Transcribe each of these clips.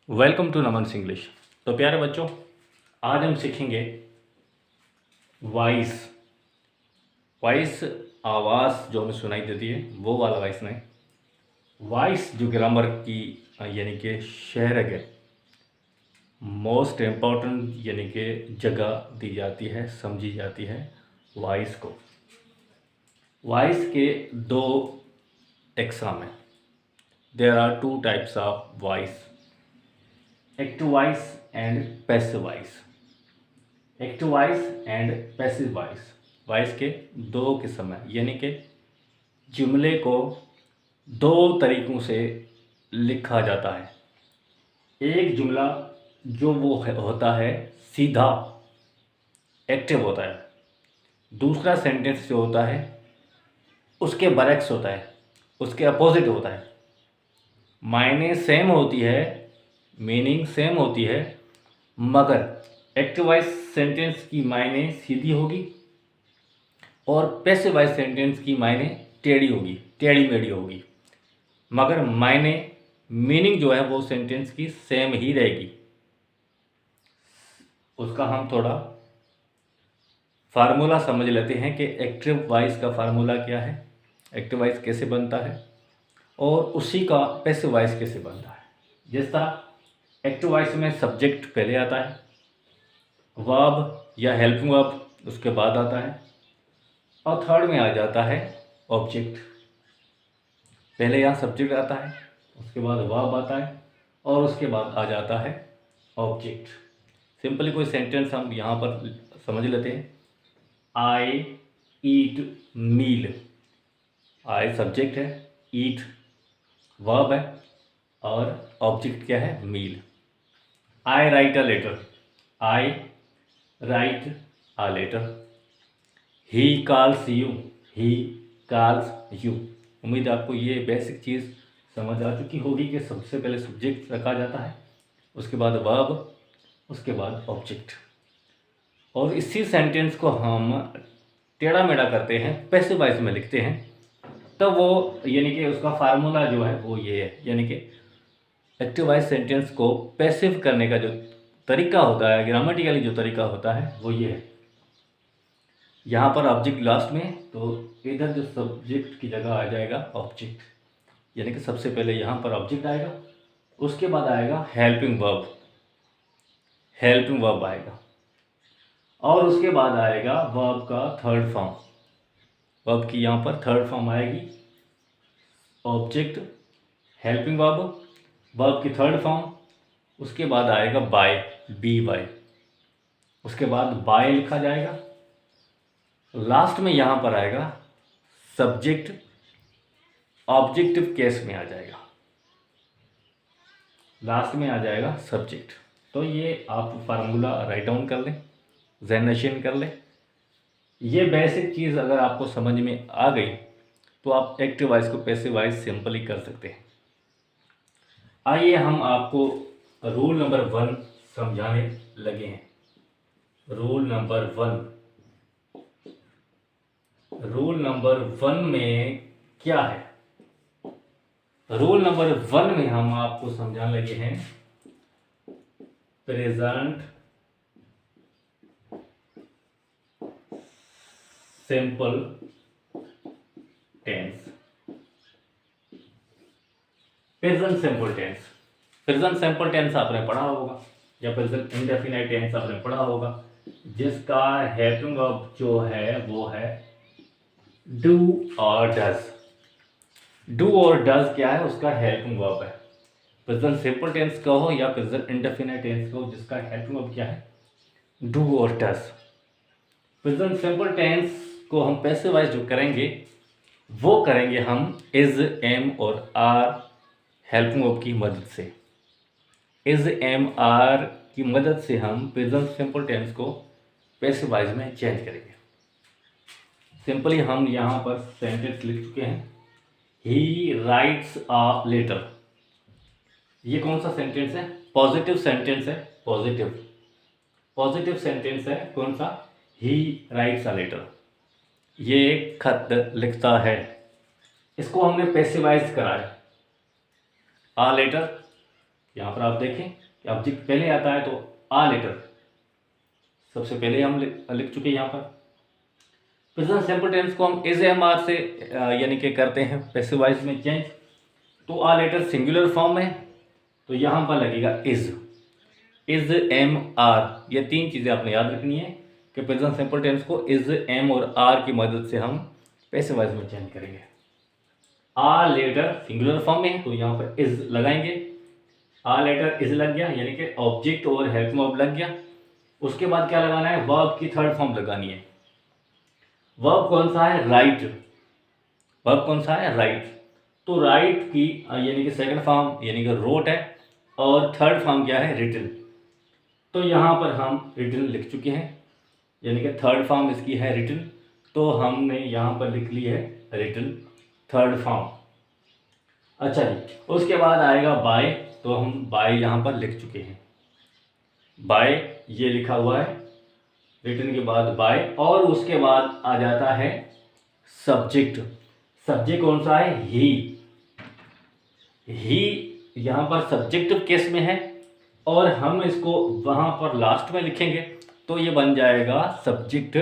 Welcome to नमन्स English. तो प्यारे बच्चों, आज हम सीखेंगे वॉइस। वॉइस आवाज़ जो हमें सुनाई देती है वो वाला वॉइस नहीं। वॉइस जो ग्रामर की यानी कि शेर के मोस्ट इम्पॉर्टेंट यानी कि जगह दी जाती है, समझी जाती है वॉइस को। वॉइस के दो एग्जाम हैं। There are two types of voice, active voice and passive voice. Active voice and passive voice, voice के दो किस्म हैं, यानी कि जुमले को दो तरीक़ों से लिखा जाता है। एक जुमला जो वो होता है सीधा, एक्टिव होता है। दूसरा सेंटेंस जो होता है उसके बरक्स होता है, उसके अपोजिट होता है। मायने सेम होती है, मीनिंग सेम होती है, मगर एक्टिव वॉइस सेंटेंस की मायने सीधी होगी और पैसिव वॉइस सेंटेंस की मायने टेढ़ी होगी, टेढ़ी मेढ़ी होगी, मगर मायने मीनिंग जो है वो सेंटेंस की सेम ही रहेगी। उसका हम थोड़ा फार्मूला समझ लेते हैं कि एक्टिव वॉइस का फार्मूला क्या है, एक्टिव वॉइस कैसे बनता है और उसी का पैसिव वॉइस कैसे बनता है। जिस तरह एक्टिव वॉइस में सब्जेक्ट पहले आता है, वर्ब या हेल्पिंग वर्ब उसके बाद आता है, और थर्ड में आ जाता है ऑब्जेक्ट। पहले यहाँ सब्जेक्ट आता है, उसके बाद वर्ब आता है और उसके बाद आ जाता है ऑब्जेक्ट। सिंपली कोई सेंटेंस हम यहाँ पर समझ लेते हैं। आई ईट मील। आई सब्जेक्ट है, ईट वर्ब है और ऑब्जेक्ट क्या है, मील। I write a letter. I write a letter. He calls you. He calls you. उम्मीद है आपको ये बेसिक चीज़ समझ आ चुकी होगी कि सबसे पहले सब्जेक्ट रखा जाता है, उसके बाद वर्ब, उसके बाद ऑब्जेक्ट। और इसी सेंटेंस को हम टेढ़ा मेढ़ा करते हैं, पैसिव वॉइस में लिखते हैं, तो वो यानी कि उसका फार्मूला जो है वो ये है। यानी कि एक्टिव वॉइस सेंटेंस को पैसिव करने का जो तरीका होता है, ग्रामेटिकली जो तरीका होता है वो ये है। यहाँ पर ऑब्जेक्ट लास्ट में, तो इधर जो सब्जेक्ट की जगह आ जाएगा ऑब्जेक्ट, यानी कि सबसे पहले यहाँ पर ऑब्जेक्ट आएगा, उसके बाद आएगा हेल्पिंग वर्ब, हेल्पिंग वर्ब आएगा, और उसके बाद आएगा वर्ब का थर्ड फॉर्म। वर्ब की यहाँ पर थर्ड फॉर्म आएगी, ऑब्जेक्ट, हेल्पिंग वर्ब, वर्ब की थर्ड फॉर्म, उसके बाद आएगा बाय, बी बाय, उसके बाद बाय लिखा जाएगा। लास्ट में यहाँ पर आएगा सब्जेक्ट, ऑब्जेक्टिव केस में आ जाएगा, लास्ट में आ जाएगा सब्जेक्ट। तो ये आप फार्मूला राइट डाउन कर लें, जेनरेशन कर लें। ये बेसिक चीज़ अगर आपको समझ में आ गई तो आप एक्टिव वॉइस को पैसिव वॉइस सिंपली कर सकते हैं। आइए हम आपको रूल नंबर 1 समझाने लगे हैं। रूल नंबर 1, रूल नंबर 1 में क्या है? रूल नंबर 1 में हम आपको समझाने लगे हैं present simple tense. Present simple tense, present simple tense आपने पढ़ा होगा, या प्रेजेंट इंडेफिनिट टेंस आपने पढ़ा होगा, जिसका हेल्पिंग वर्ब जो है वो है डू और डज। डू और डज क्या है? उसका हेल्पिंग वर्ब है। प्रेजेंट सिंपल टेंस कहो या प्रेजेंट इंडेफिनिट टेंस कहो, जिसका हेल्पिंग वर्ब क्या है? डू और डज। प्रेजेंट सिंपल टेंस को हम पैसिव वॉइस जो करेंगे वो करेंगे हम इज, एम और आर हेल्पिंग वर्ब की मदद से। इज, एम, आर की मदद से हम प्रेजेंट सिंपल टेंस को पैसिव वॉइस में चेंज करेंगे। सिंपली हम यहाँ पर सेंटेंस लिख चुके हैं, ही राइट्स अ लेटर। ये कौन सा सेंटेंस है? पॉजिटिव सेंटेंस है, पॉजिटिव, पॉजिटिव सेंटेंस है। कौन सा? He writes a letter. ये एक खत लिखता है, इसको हमने पैसिवाइज करा है। अ लेटर यहाँ पर आप देखें कि ऑब्जेक्ट पहले आता है तो आ लेटर सबसे पहले हम लिख चुके हैं। यहाँ पर प्रेजेंट सिंपल टेंस को हम इज एम आर से यानी कि करते हैं पैसिव वॉइस में चेंज। तो आ लेटर सिंगुलर फॉर्म में, तो यहाँ पर लगेगा इज एम आर। ये तीन चीज़ें आपने याद रखनी है कि प्रेजेंट सिंपल टेंस को इज एम और आर की मदद से हम पैसिव वॉइस में चेंज करेंगे। आ लेटर सिंगुलर फॉर्म में है तो यहाँ पर इज लगाएंगे। आ लेटर इज लग गया यानी कि ऑब्जेक्ट और हेल्प वर्ब लग गया। उसके बाद क्या लगाना है, वर्ब की थर्ड फॉर्म लगानी है। वर्ब कौन सा है, राइट। वर्ब कौन सा है, राइट। तो राइट की यानी कि सेकंड फॉर्म यानी कि रोट है और थर्ड फॉर्म क्या है, रिटन। तो यहाँ पर हम रिटन लिख चुके हैं यानी कि थर्ड फॉर्म इसकी है रिटन, तो हमने यहाँ पर लिख ली है रिटन थर्ड फॉर्म। अच्छा जी, उसके बाद आएगा बाय, तो हम बाय यहाँ पर लिख चुके हैं। बाय ये लिखा हुआ है रिटन के बाद बाय, और उसके बाद आ जाता है सब्जेक्ट। सब्जेक्ट कौन सा है, ही यहाँ पर सब्जेक्टिव केस में है और हम इसको वहाँ पर लास्ट में लिखेंगे तो ये बन जाएगा सब्जेक्ट।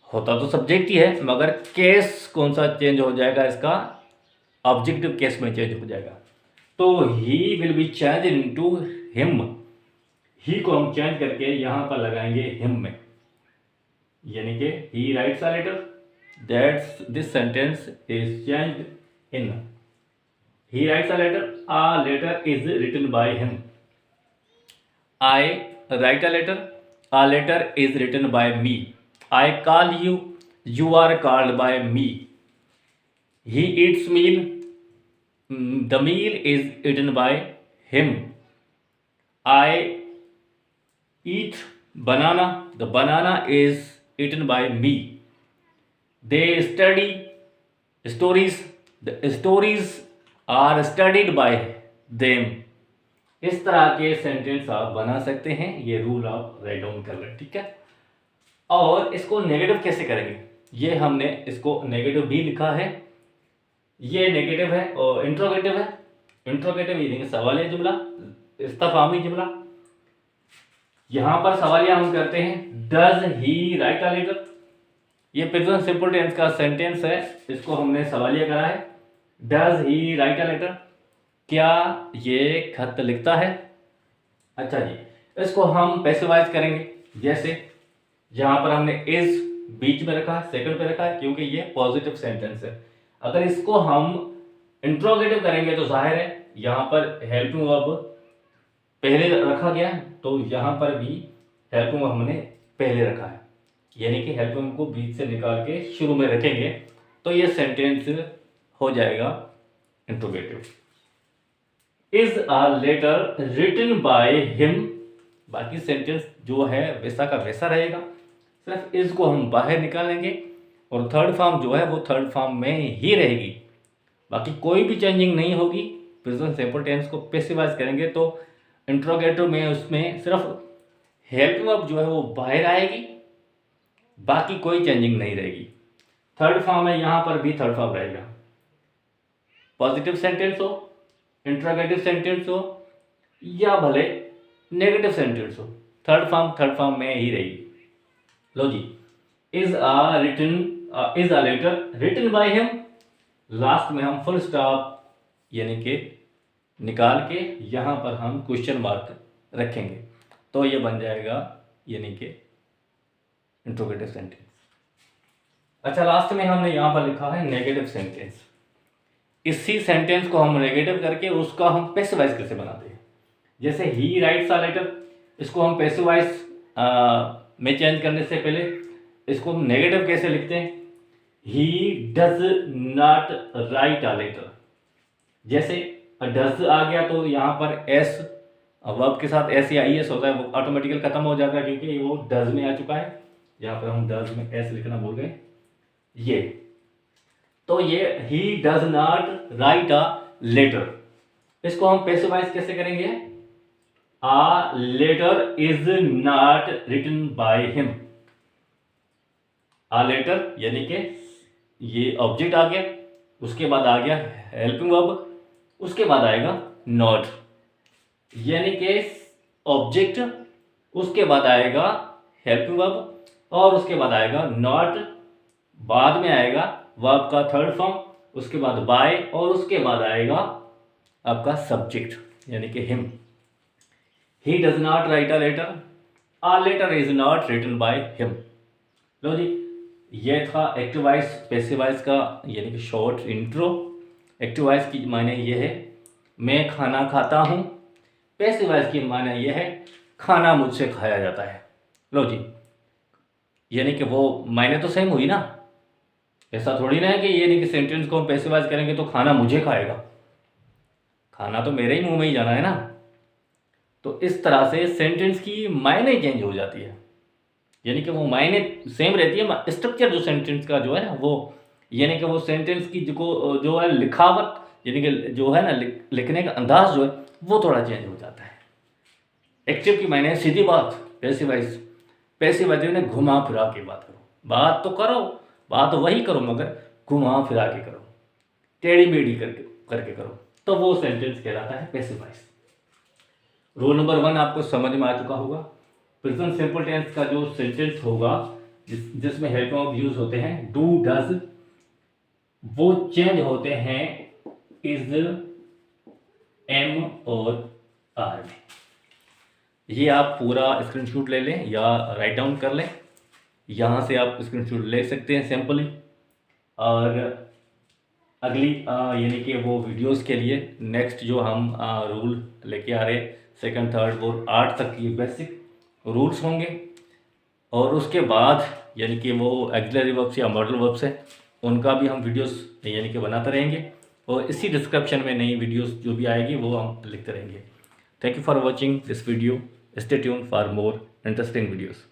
होता तो सब्जेक्ट ही है मगर केस कौन सा चेंज हो जाएगा इसका, ऑब्जेक्टिव केस में चेंज हो जाएगा। तो he will be change into him. He को हम चेंज करके यहाँ पर लगाएंगे हिम में, यानी कि he writes a letter, that's this sentence is changed in he writes a letter is written by him. I write a letter is written by me. I call you, you are called by me. He eats meal, the meal is eaten by him. I eat banana, the banana is eaten by me. They study stories, the stories are studied by them. इस तरह के sentence आप बना सकते हैं, ये rule आप write down कर लें, ठीक है। और इसको नेगेटिव कैसे करेंगे, ये हमने इसको नेगेटिव भी लिखा है। ये नेगेटिव है और इंट्रोगेटिव है। इंट्रोगेटिव यानी कि सवालिया जुमला, इस्तिफामी जुमला। यहाँ पर सवालिया हम करते हैं, does he write a letter. ये प्रेजेंट सिंपल टेंस का सेंटेंस है, इसको हमने सवालिया करा है। Does he write a letter, क्या ये खत लिखता है। अच्छा जी, इसको हम पैसिवाइज करेंगे। जैसे यहाँ पर हमने इज बीच में रखा है, सेकंड पे रखा है क्योंकि ये पॉजिटिव सेंटेंस है। अगर इसको हम इंट्रोगेटिव करेंगे तो जाहिर है यहाँ पर हेल्पिंग वर्ब पहले रखा गया है, तो यहाँ पर भी हेल्पिंग वर्ब हमने पहले रखा है, यानी कि हेल्पिंग को बीच से निकाल के शुरू में रखेंगे तो ये सेंटेंस हो जाएगा interrogative. Is a letter written by him. बाकी सेंटेंस जो है वैसा का वैसा रहेगा, सिर्फ इज को हम बाहर निकालेंगे और थर्ड फॉर्म जो है वो थर्ड फॉर्म में ही रहेगी, बाकी कोई भी चेंजिंग नहीं होगी। प्रेजेंट सिंपल टेंस को पैसिवाइज करेंगे तो इंट्रोगेटिव में उसमें सिर्फ हेल्पिंग वर्ब जो है वो बाहर आएगी, बाकी कोई चेंजिंग नहीं रहेगी। थर्ड फॉर्म है, यहाँ पर भी थर्ड फॉर्म रहेगा। पॉजिटिव सेंटेंस हो, इंट्रोगेटिव सेंटेंस हो या भले नेगेटिव सेंटेंस हो, थर्ड फॉर्म में ही रहेगी। लो जी, is a letter written by him. Last में हम फुल स्टॉप यानी कि निकाल के यहाँ पर हम क्वेश्चन मार्क रखेंगे तो ये बन जाएगा यानी कि इंट्रोगेटिव सेंटेंस। अच्छा, लास्ट में हमने यहाँ पर लिखा है नेगेटिव सेंटेंस। इसी सेंटेंस को हम नेगेटिव करके उसका हम पैसिवाइज कैसे बनाते हैं। जैसे ही राइट्स अ लेटर, इसको हम पैसिवाइज में चेंज करने से पहले इसको हम नेगेटिव कैसे लिखते हैं, he does not write a letter. जैसे डज आ गया तो यहाँ पर एस वर्ब के साथ एस या ई एस होता है, वो ऑटोमेटिकल खत्म हो जाता है क्योंकि वो डज में आ चुका है। यहाँ पर हम डज में एस लिखना भूल गए, ये तो ये he does not write a letter. इसको हम पैसिवाइज कैसे करेंगे, a letter is not written by him. A letter यानी कि ये ऑब्जेक्ट आ गया, उसके बाद आ गया हेल्पिंग वर्ब, उसके बाद आएगा नॉट। यानी कि ऑब्जेक्ट, उसके बाद आएगा हेल्पिंग वर्ब और उसके बाद आएगा नॉट, बाद में आएगा वर्ब का थर्ड फॉर्म, उसके बाद बाय और उसके बाद आएगा आपका सब्जेक्ट यानी कि him. He does not write a letter, a letter is not written by him. लो जी, ये था एक्टिव वॉइस पैसिव वॉइस का यानी कि शॉर्ट इंट्रो। एक्टिव वॉइस की माने ये है मैं खाना खाता हूँ, पैसिव वॉइस की माने ये है खाना मुझसे खाया जाता है। लो जी, यानी कि वो मायने तो सेम हुई ना, ऐसा थोड़ी ना है कि ये नहीं कि सेंटेंस को हम पैसिव वॉइस करेंगे तो खाना मुझे खाएगा, खाना तो मेरे ही मुंह में ही जाना है ना। तो इस तरह से सेंटेंस की मायने चेंज हो जाती है, यानी कि वो मायने सेम रहती है, स्ट्रक्चर जो सेंटेंस का जो है ना वो, यानी कि वो सेंटेंस की जो है लिखावट, यानी कि जो है ना लिखने का अंदाज जो है वो थोड़ा चेंज हो जाता है। एक्टिव की मायने सीधी बात, पैसिव वॉइस, पैसिव वॉइस ने घुमा फिरा के बात करो, बात तो करो, बात वही करो मगर घुमा फिरा के करो, टेढ़ी मेढ़ी करके करो, तो वो सेंटेंस कहलाता है पैसिव वॉइस। रूल नंबर 1 आपको समझ में आ चुका होगा। प्रेजेंट सिंपल टेंस का जो सेंटेंस होगा जिसमें हेल्पिंग वर्ब यूज होते हैं डू डज, वो चेंज होते हैं इज, एम और आर में। ये आप पूरा स्क्रीनशॉट ले लें या राइट डाउन कर लें, यहाँ से आप स्क्रीनशॉट ले सकते हैं सिंपली। और अगली यानी कि वो वीडियोस के लिए नेक्स्ट जो हम रूल लेके आ रहे हैं सेकंड थर्ड फोर्थ 8 तक ये बेसिक रूल्स होंगे, और उसके बाद यानी कि वो एक्सिलरी वर्ब्स या मॉडल वर्ब्स है उनका भी हम वीडियोस यानी कि बनाते रहेंगे, और इसी डिस्क्रिप्शन में नई वीडियोस जो भी आएगी वो हम लिखते रहेंगे। Thank you for watching this video, stay tuned for more interesting videos.